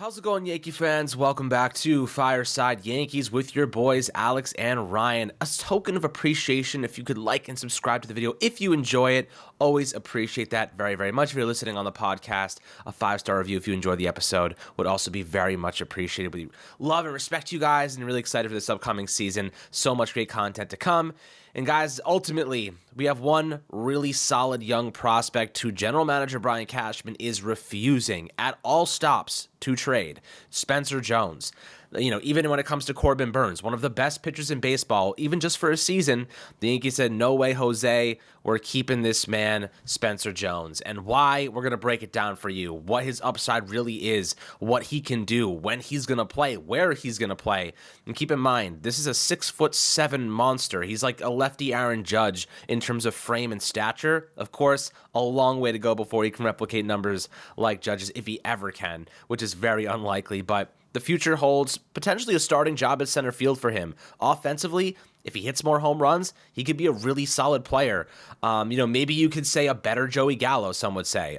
How's it going, Yankee fans? Welcome back to Fireside Yankees with your boys, Alex and Ryan. A token of appreciation, if you could like and subscribe to the video if you enjoy it. Always appreciate that very, very much. If you're listening on the podcast, a 5-star review if you enjoy the episode would also be very much appreciated. We love and respect you guys and really excited for this upcoming season. So much great content to come. And guys, ultimately, we have one really solid young prospect who General Manager Brian Cashman is refusing at all stops to trade. Spencer Jones. You know, even when it comes to Corbin Burnes, one of the best pitchers in baseball, even just for a season, the Yankees said, no way, Jose, we're keeping this man, Spencer Jones. And why? We're going to break it down for you. What his upside really is, what he can do, when he's going to play, where he's going to play. And keep in mind, this is a 6'7" monster. He's like a lefty Aaron Judge in terms of frame and stature. Of course, a long way to go before he can replicate numbers like Judge's, if he ever can, which is very unlikely. But the future holds potentially a starting job at center field for him. Offensively, if he hits more home runs, he could be a really solid player. Maybe you could say a better Joey Gallo, some would say.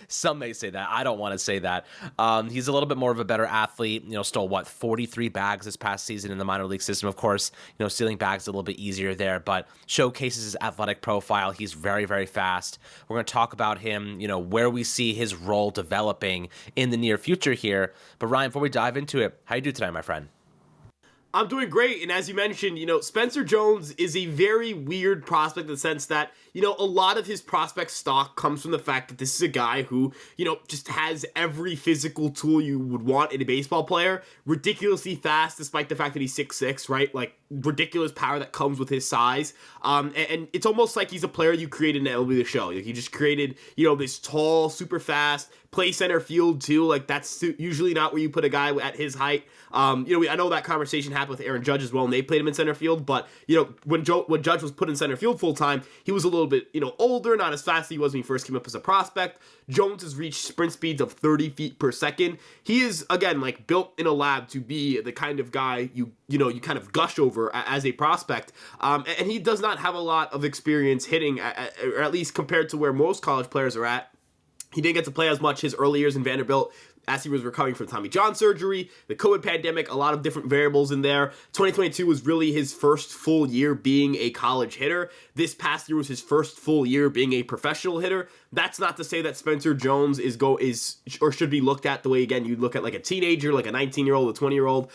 Some may say that. I don't want to say that. He's a little bit more of a better athlete. Stole 43 bags this past season in the minor league system. Of course, stealing bags is a little bit easier there, but showcases his athletic profile. He's very, very fast. We're going to talk about him, where we see his role developing in the near future here. But Ryan, before we dive into it, how you do today, my friend? I'm doing great, and as you mentioned, Spencer Jones is a very weird prospect in the sense that, a lot of his prospect stock comes from the fact that this is a guy who, just has every physical tool you would want in a baseball player, ridiculously fast despite the fact that he's 6'6", right? Like, ridiculous power that comes with his size, and it's almost like he's a player you created in MLB The Show. Like, you just created, this tall, super fast, play center field too. Like, that's usually not where you put a guy at his height. I know that conversation happened with Aaron Judge as well, and they played him in center field, but, when Judge was put in center field full time, he was a little bit, older, not as fast as he was when he first came up as a prospect. Jones has reached sprint speeds of 30 feet per second. He is, again, like, built in a lab to be the kind of guy you kind of gush over as a prospect, and he does not have a lot of experience hitting, or at least compared to where most college players are at. He didn't get to play as much his early years in Vanderbilt as he was recovering from Tommy John surgery, the COVID pandemic, a lot of different variables in there. 2022 was really his first full year being a college hitter. This past year was his first full year being a professional hitter. That's not to say that Spencer Jones should be looked at the way, again, you'd look at like a teenager, like a 19-year-old, a 20-year-old,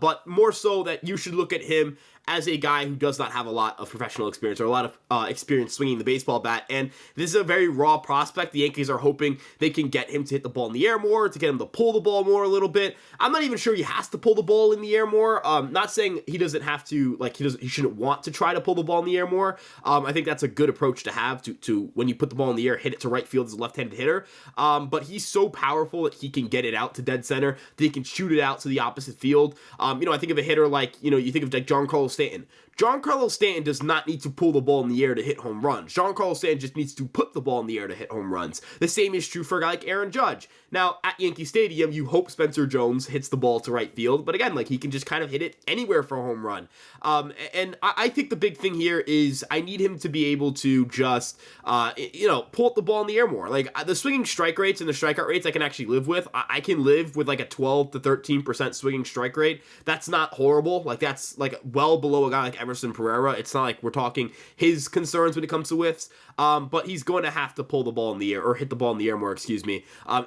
but more so that you should look at him as a guy who does not have a lot of professional experience or a lot of experience swinging the baseball bat. And this is a very raw prospect. The Yankees are hoping they can get him to hit the ball in the air more, to get him to pull the ball more a little bit. I'm not even sure he has to pull the ball in the air more. Not saying he doesn't have to, like, he shouldn't want to try to pull the ball in the air more. I think that's a good approach to have to when you put the ball in the air, hit it to right field as a left-handed hitter. But he's so powerful that he can get it out to dead center, that he can shoot it out to the opposite field. I think of a hitter like, you think of like Giancarlo Stanton. Giancarlo Stanton does not need to pull the ball in the air to hit home runs. Giancarlo Stanton just needs to put the ball in the air to hit home runs. The same is true for a guy like Aaron Judge. Now, at Yankee Stadium, you hope Spencer Jones hits the ball to right field, but again, like, he can just kind of hit it anywhere for a home run. And I think the big thing here is I need him to be able to just, pull the ball in the air more. Like, the swinging strike rates and the strikeout rates I can actually live with. I can live with like a 12 to 13% swinging strike rate. That's not horrible. Like, that's like well below a guy like Emerson Pereira. It's not like we're talking his concerns when it comes to whiffs, but he's going to have to pull the ball in the air, or hit the ball in the air more,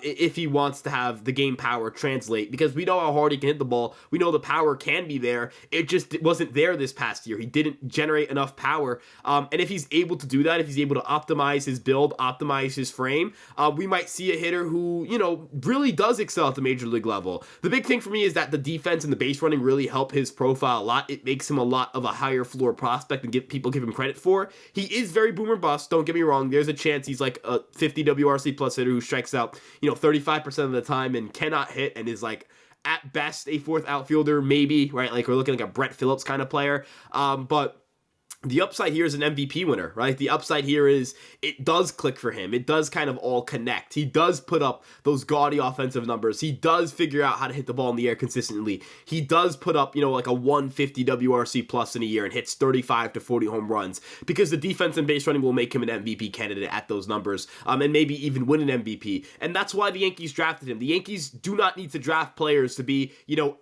if he wants to have the game power translate, because we know how hard he can hit the ball. We know the power can be there. It just wasn't there this past year. He didn't generate enough power, and if he's able to do that, if he's able to optimize his build, optimize his frame, we might see a hitter who, really does excel at the major league level. The big thing for me is that the defense and the base running really help his profile a lot. It makes him a lot of a higher floor prospect than people give him credit for. He is very boom or bust, don't get me wrong. There's a chance he's like a 50 WRC plus hitter who strikes out 35% of the time and cannot hit, and is like at best a fourth outfielder, maybe, right? Like, we're looking like a Brett Phillips kind of player, but the upside here is an MVP winner, right? The upside here is it does click for him. It does kind of all connect. He does put up those gaudy offensive numbers. He does figure out how to hit the ball in the air consistently. He does put up, like a 150 WRC plus in a year and hits 35 to 40 home runs because the defense and base running will make him an MVP candidate at those numbers, and maybe even win an MVP. And that's why the Yankees drafted him. The Yankees do not need to draft players to be,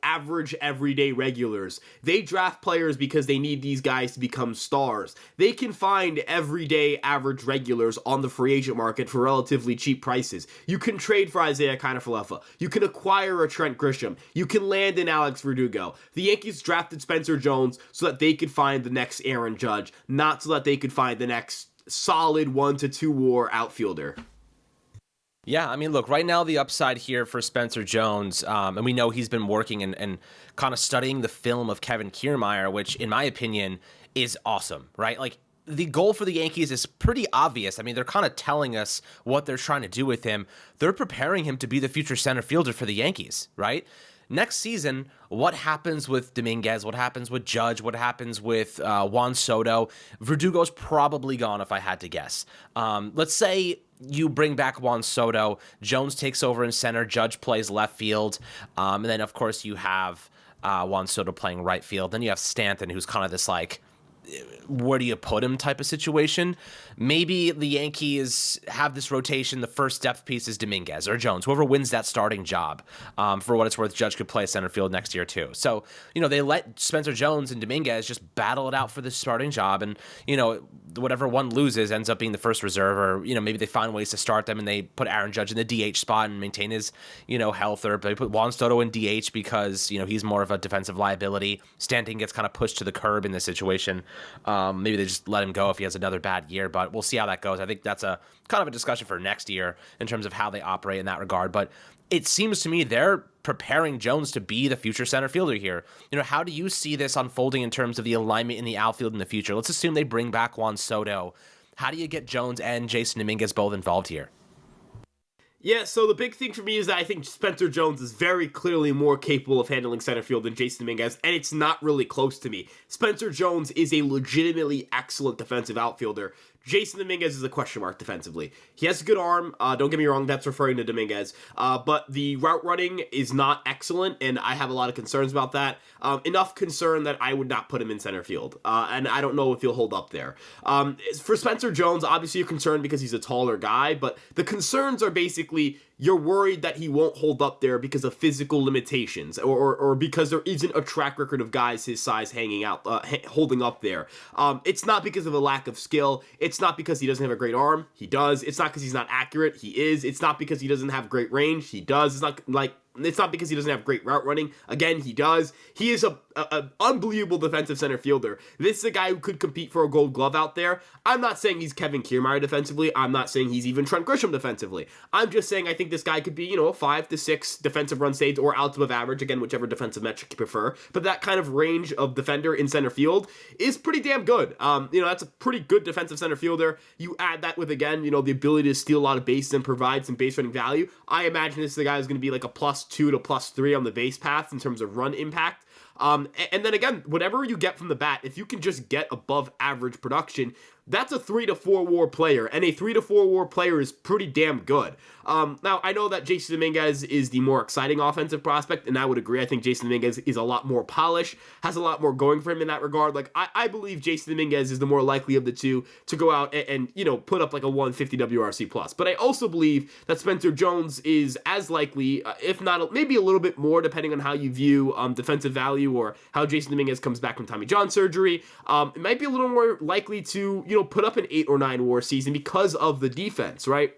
average everyday regulars. They draft players because they need these guys to become stars. They can find everyday average regulars on the free agent market for relatively cheap prices. You can trade for Isaiah Kiner-Falefa. You can acquire a Trent Grisham. You can land an Alex Verdugo. The Yankees drafted Spencer Jones so that they could find the next Aaron Judge, not so that they could find the next solid 1-2 WAR outfielder. Yeah, I mean, look, right now the upside here for Spencer Jones, and we know he's been working and kind of studying the film of Kevin Kiermaier, which in my opinion is awesome, right? Like, the goal for the Yankees is pretty obvious. I mean, they're kind of telling us what they're trying to do with him. They're preparing him to be the future center fielder for the Yankees, right? Next season, what happens with Dominguez? What happens with Judge? What happens with Juan Soto? Verdugo's probably gone if I had to guess. Let's say you bring back Juan Soto, Jones takes over in center, Judge plays left field, and then, of course, you have Juan Soto playing right field. Then you have Stanton, who's kind of this, like, where do you put him type of situation. Maybe the Yankees have this rotation. The first depth piece is Dominguez or Jones, whoever wins that starting job. For what it's worth, Judge could play center field next year too. So, they let Spencer Jones and Dominguez just battle it out for the starting job. And, whatever one loses ends up being the first reserve, or, maybe they find ways to start them and they put Aaron Judge in the DH spot and maintain his, health, or they put Juan Soto in DH because, he's more of a defensive liability. Stanton gets kind of pushed to the curb in this situation. Maybe they just let him go if he has another bad year, but we'll see how that goes. I think that's a kind of a discussion for next year in terms of how they operate in that regard. But it seems to me they're preparing Jones to be the future center fielder here. How do you see this unfolding in terms of the alignment in the outfield in the future? Let's assume they bring back Juan Soto. How do you get Jones and Jason Dominguez both involved here? Yeah, so the big thing for me is that I think Spencer Jones is very clearly more capable of handling center field than Jason Dominguez, and it's not really close to me. Spencer Jones is a legitimately excellent defensive outfielder. Jason Dominguez is a question mark defensively. He has a good arm. Don't get me wrong, that's referring to Dominguez. But the route running is not excellent, and I have a lot of concerns about that. Enough concern that I would not put him in center field. And I don't know if he'll hold up there. For Spencer Jones, obviously you're concerned because he's a taller guy, but the concerns are basically you're worried that he won't hold up there because of physical limitations or because there isn't a track record of guys his size hanging out, holding up there. It's not because of a lack of skill. It's not because he doesn't have a great arm. He does. It's not because he's not accurate. He is. It's not because he doesn't have great range. He does. It's not because he doesn't have great route running. Again, he does. He is a unbelievable defensive center fielder. This is a guy who could compete for a gold glove out there. I'm not saying he's Kevin Kiermaier defensively. I'm not saying he's even Trent Grisham defensively. I'm just saying I think this guy could be, a 5 to 6 defensive run saves or outs above average, again, whichever defensive metric you prefer. But that kind of range of defender in center field is pretty damn good. That's a pretty good defensive center fielder. You add that with, again, the ability to steal a lot of bases and provide some base running value. I imagine this is a guy who's going to be like a +2 to +3 on the base paths in terms of run impact. And then again, whatever you get from the bat, if you can just get above average production, that's a 3 to 4 WAR player, and a 3 to 4 WAR player is pretty damn good. Now, I know that Jason Dominguez is the more exciting offensive prospect, and I would agree. I think Jason Dominguez is a lot more polished, has a lot more going for him in that regard. Like, I believe Jason Dominguez is the more likely of the two to go out and put up like a 150 WRC plus. But I also believe that Spencer Jones is as likely, if not maybe a little bit more, depending on how you view defensive value or how Jason Dominguez comes back from Tommy John surgery. It might be a little more likely to, put up an 8 or 9 WAR season because of the defense, right?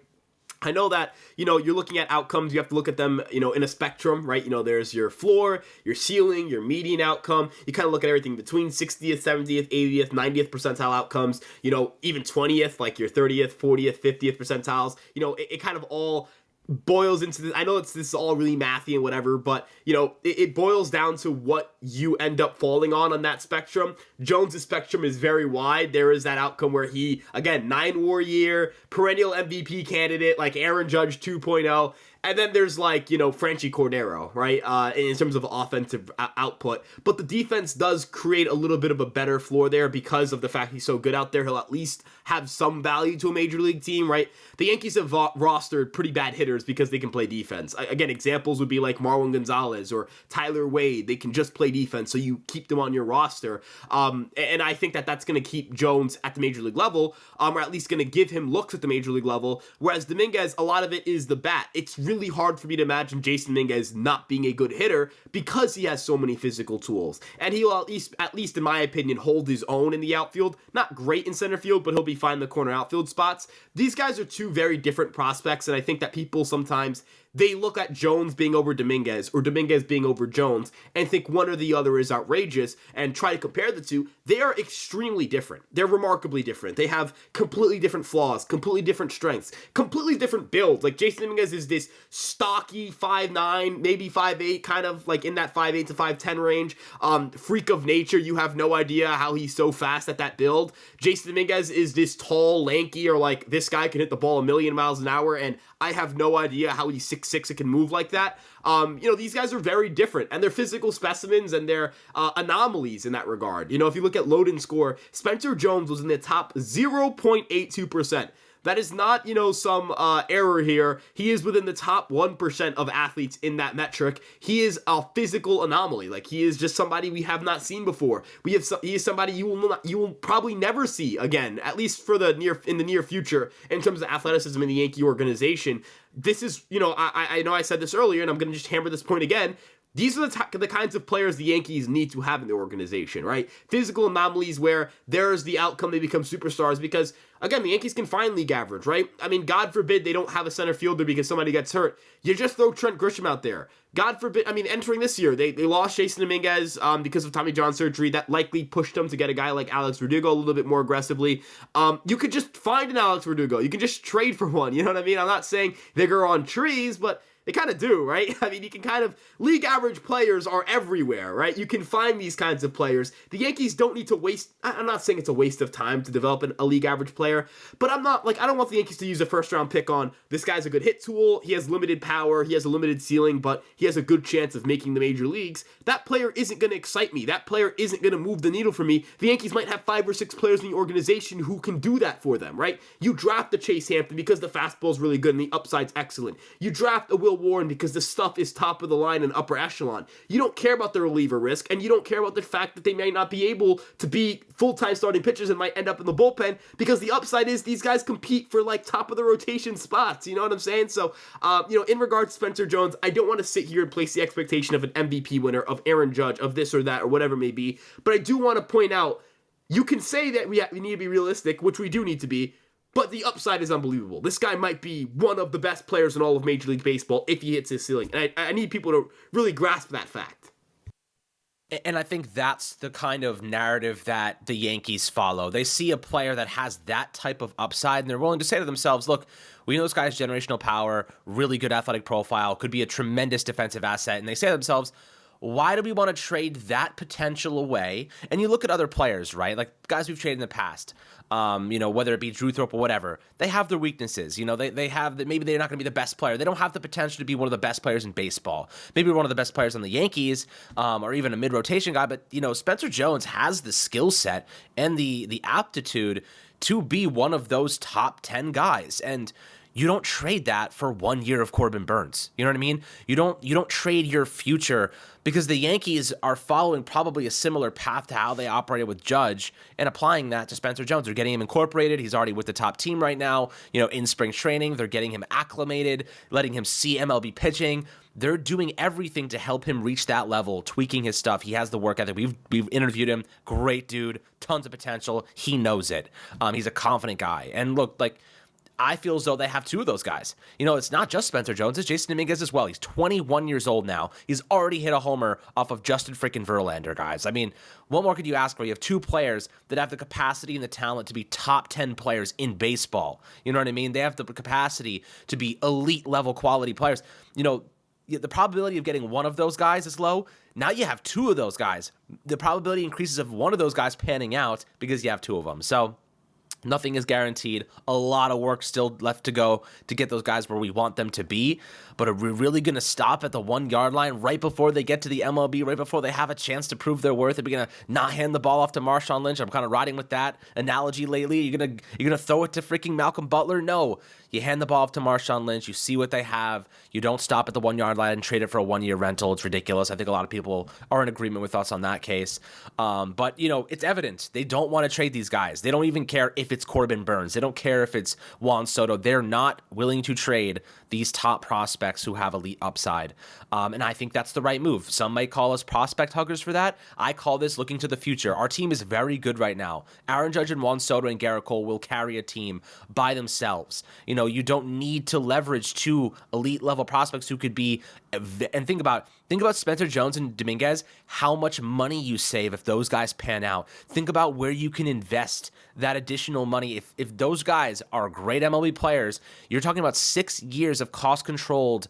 I know that, you're looking at outcomes. You have to look at them, in a spectrum, right? There's your floor, your ceiling, your median outcome. You kind of look at everything between 60th, 70th, 80th, 90th percentile outcomes, even 20th, like your 30th, 40th, 50th percentiles. It kind of all boils into this. I know this is all really mathy and whatever, but it boils down to what you end up falling on that spectrum. Jones's spectrum is very wide. There is that outcome where he, again, 9 WAR year, perennial MVP candidate, like Aaron Judge 2.0. And then there's like, Franchi Cordero, right? In terms of offensive output. But the defense does create a little bit of a better floor there because of the fact he's so good out there. He'll at least have some value to a major league team, right? The Yankees have rostered pretty bad hitters because they can play defense. Again, examples would be like Marwin Gonzalez or Tyler Wade. They can just play defense, so you keep them on your roster. And I think that that's going to keep Jones at the major league level, or at least going to give him looks at the major league level. Whereas Dominguez, a lot of it is the bat. It's really hard for me to imagine Jason Dominguez not being a good hitter because he has so many physical tools. And he'll at least in my opinion, hold his own in the outfield. Not great in center field, but he'll be fine in the corner outfield spots. These guys are two very different prospects, and I think that people sometimes they look at Jones being over Dominguez or Dominguez being over Jones and think one or the other is outrageous and try to compare the two. They are extremely different. They're remarkably different. They have completely different flaws, completely different strengths, completely different builds. Like Jason Dominguez is this stocky 5'9", maybe 5'8", kind of like in that 5'8 to 5'10 range. Freak of nature. You have no idea how he's so fast at that build. Jason Dominguez is this tall, lanky, or like this guy can hit the ball 1,000,000 miles an hour, and I have no idea how he's 6'6" and can move like that. These guys are very different, and they're physical specimens, and they're anomalies in that regard. If you look at load and score, Spencer Jones was in the top 0.82%. That is not, some error here. He is within the top 1% of athletes in that metric. He is a physical anomaly. Like, he is just somebody we have not seen before. He is somebody you will probably never see again, at least in the near future, in terms of athleticism in the Yankee organization. This is, I know I said this earlier, and I'm going to just hammer this point again. These are the kinds of players the Yankees need to have in their organization, right? Physical anomalies where there's the outcome they become superstars because, again, the Yankees can find league average, right? I mean, God forbid they don't have a center fielder because somebody gets hurt. You just throw Trent Grisham out there. God forbid, entering this year, they lost Jason Dominguez because of Tommy John surgery. That likely pushed them to get a guy like Alex Verdugo a little bit more aggressively. You could just find an Alex Verdugo. You can just trade for one, you know what I mean? I'm not saying they grow on trees, but they kind of do, right? You can league average players are everywhere, right? You can find these kinds of players. The Yankees don't need to waste, I'm not saying it's a waste of time to develop a league average player, but I don't want the Yankees to use a first round pick on, this guy's a good hit tool, he has limited power, he has a limited ceiling, but he has a good chance of making the major leagues. That player isn't going to excite me. That player isn't going to move the needle for me. The Yankees might have 5 or 6 players in the organization who can do that for them, right? You draft the Chase Hampton because the fastball's really good and the upside's excellent. You draft a Will Warren because the stuff is top of the line and upper echelon. You don't care about the reliever risk, and you don't care about the fact that they may not be able to be full-time starting pitchers and might end up in the bullpen because the upside is these guys compete for like top of the rotation spots. You know what I'm saying? So, in regards to Spencer Jones, I don't want to sit here and place the expectation of an MVP winner, of Aaron Judge, of this or that, or whatever it may be. But I do want to point out, you can say that we need to be realistic, which we do need to be, but the upside is unbelievable. This guy might be one of the best players in all of Major League Baseball if he hits his ceiling. And I need people to really grasp that fact. And I think that's the kind of narrative that the Yankees follow. They see a player that has that type of upside, and they're willing to say to themselves, look, we know this guy has generational power, really good athletic profile, could be a tremendous defensive asset. And they say to themselves, why do we want to trade that potential away? And you look at other players, right? Like guys we've traded in the past, whether it be Drew Thorpe or whatever, they have their weaknesses. They have that. Maybe they're not going to be the best player. They don't have the potential to be one of the best players in baseball. Maybe one of the best players on the Yankees, or even a mid-rotation guy. But, Spencer Jones has the skill set and the aptitude to be one of those top 10 guys. And you don't trade that for 1 year of Corbin Burns. You know what I mean? You don't trade your future because the Yankees are following probably a similar path to how they operated with Judge and applying that to Spencer Jones. They're getting him incorporated. He's already with the top team right now, in spring training. They're getting him acclimated, letting him see MLB pitching. They're doing everything to help him reach that level, tweaking his stuff. He has the work ethic. We've interviewed him. Great dude, tons of potential. He knows it. He's a confident guy. And look, I feel as though they have 2 of those guys. It's not just Spencer Jones, it's Jason Dominguez as well. He's 21 years old now. He's already hit a homer off of Justin freaking Verlander, guys. What more could you ask for? You have 2 players that have the capacity and the talent to be top 10 players in baseball. You know what I mean? They have the capacity to be elite level quality players. The probability of getting one of those guys is low. Now you have 2 of those guys. The probability increases of one of those guys panning out because you have 2 of them. So Nothing is guaranteed. A lot of work still left to go to get those guys where we want them to be. But are we really going to stop at the 1 yard line right before they get to the MLB, right before they have a chance to prove their worth? Are we going to not hand the ball off to Marshawn Lynch? I'm kind of riding with that analogy lately. You're gonna throw it to freaking Malcolm Butler? No. You hand the ball off to Marshawn Lynch. You see what they have. You don't stop at the 1 yard line and trade it for a 1-year rental. It's ridiculous. I think a lot of people are in agreement with us on that case. But, it's evident. They don't want to trade these guys. They don't even care if it's Corbin Burns. They don't care if it's Juan Soto. They're not willing to trade these top prospects who have elite upside. And I think that's the right move. Some might call us prospect huggers for that. I call this looking to the future. Our team is very good right now. Aaron Judge and Juan Soto and Garrett Cole will carry a team by themselves. You don't need to leverage 2 elite level prospects who could be, and think about Spencer Jones and Dominguez, how much money you save if those guys pan out. Think about where you can invest that additional money. If those guys are great MLB players, you're talking about 6 years of cost-controlled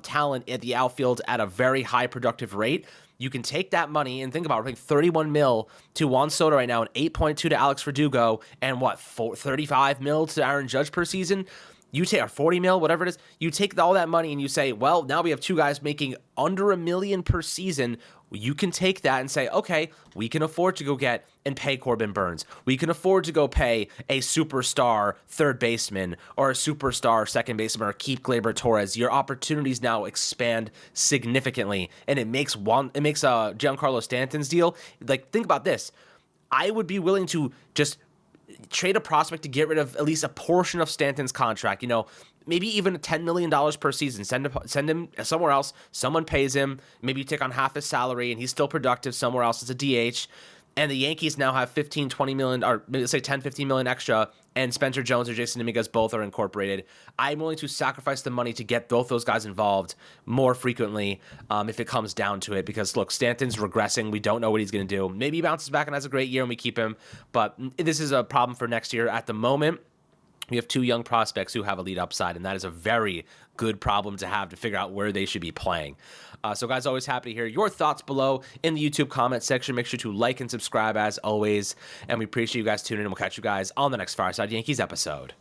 talent at the outfield at a very high productive rate. You can take that money and think about it, paying $31 million to Juan Soto right now and $8.2 to Alex Verdugo and $35 million to Aaron Judge per season. You take, or $40 million, whatever it is, you take all that money and you say, well, now we have 2 guys making under $1 million per season. You can take that and say, okay, we can afford to go get and pay Corbin Burns. We can afford to go pay a superstar third baseman or a superstar second baseman or keep Gleyber Torres. Your opportunities now expand significantly, and it makes Giancarlo Stanton's deal. Like, think about this. I would be willing to just trade a prospect to get rid of at least a portion of Stanton's contract, maybe even $10 million per season. Send him somewhere else. Someone pays him. Maybe you take on half his salary and he's still productive somewhere else as a DH. And the Yankees now have 15, 20 million, or maybe let's say 10, 15 million extra, and Spencer Jones or Jason Dominguez both are incorporated. I'm willing to sacrifice the money to get both those guys involved more frequently if it comes down to it. Because, look, Stanton's regressing. We don't know what he's going to do. Maybe he bounces back and has a great year and we keep him. But this is a problem for next year. At the moment, we have 2 young prospects who have elite upside, and that is a very good problem to have to figure out where they should be playing. So, guys, always happy to hear your thoughts below in the YouTube comment section. Make sure to like and subscribe as always, and we appreciate you guys tuning in. We'll catch you guys on the next Fireside Yankees episode.